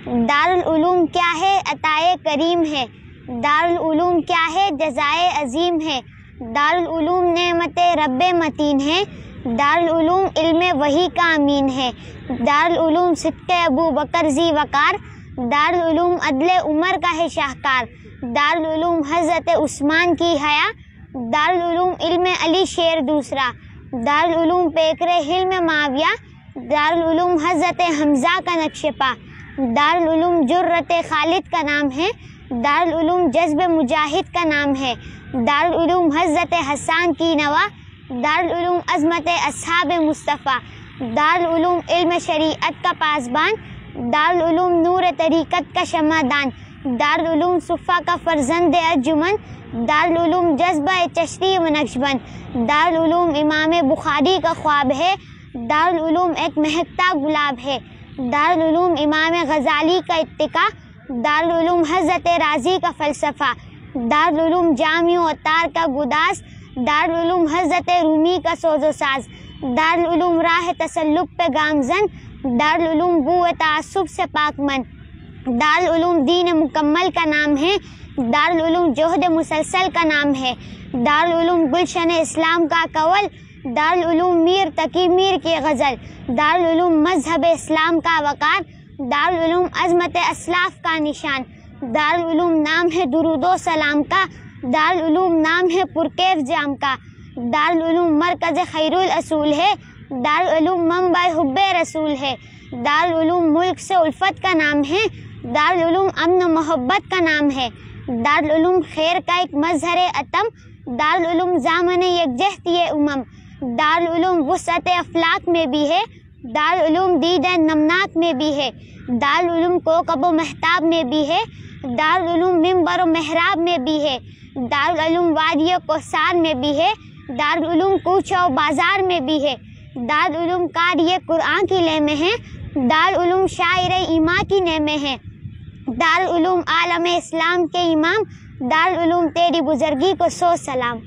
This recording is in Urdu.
دارالعلوم کیا ہے عطائے کریم ہے، دارالعلوم کیا ہے جزائے عظیم ہے، دارالعلوم نعمت رب متین ہے، دارالعلوم علم وحی کا امین ہے، دارالعلوم صدق ابو بکر ذی وقار، دارالعلوم عدل عمر کا ہے شاہکار، دارالعلوم حضرت عثمان کی حیا، دارالعلوم علم علی شیر دوسرا، دارالعلوم پیکر حلم معاویہ، دارالعلوم حضرت حمزہ کا نقش پا، دارالعلوم جرت خالد کا نام ہے، دارالعلوم جذب مجاہد کا نام ہے، دارالعلوم حضرت حسان کی نوا، دارالعلوم عظمت اصحاب مصطفیٰ، دارالعلوم علم شریعت کا پاسبان، دارالعلوم نور طریقت کا شمعدان، دارالعلوم صفا کا فرزند ارجمن، دارالعلوم جذبہ چشتی و نقشبند، دارالعلوم امام بخاری کا خواب ہے، دارالعلوم ایک مہکتا گلاب ہے، دارالعلوم امام غزالی کا اتقا، دارالعلوم حضرت رازی کا فلسفہ، دارالعلوم جامع و عطار کا گداز، دارالعلوم حضرت رومی کا سوز و ساز، دارالعلوم راہ تسلق پہ گامزن، دارالعلوم بو تعصب سے پاک من، دارالعلوم دین مکمل کا نام ہے، دارالعلوم جہد مسلسل کا نام ہے، دارالعلوم گلشن اسلام کا قول، دارالعلوم میر تقی میر کی غزل، دارالعلوم مذہب اسلام کا وقار، دارالعلوم عظمت اسلاف کا نشان، دارالعلوم نام ہے درود و سلام کا، دارالعلوم نام ہے پرکیف جام کا، دارالعلوم مرکز خیر الاصول ہے، دارالعلوم منبع حب رسول ہے، دارالعلوم ملک سے الفت کا نام ہے، دارالعلوم امن و محبت کا نام ہے، دارالعلوم خیر کا ایک مظہر اتم، دارالعلوم ضامن یکجہتی امم، دارالعلوم وسعت افلاک میں بھی ہے، دارالعلوم دید نمناک میں بھی ہے، دارالعلوم کوکب و مہتاب میں بھی ہے، دارالعلوم منبر و محراب میں بھی ہے، دارالعلوم وادی و کوثار میں بھی ہے، دارالعلوم کوچہ و بازار میں بھی ہے، دارالعلوم قاری قرآن کی لے میں ہے، دارالعلوم شاعر ایماں کی نے میں ہے، دارالعلوم عالم اسلام کے امام، دارالعلوم تیری بزرگی کو سو سلام۔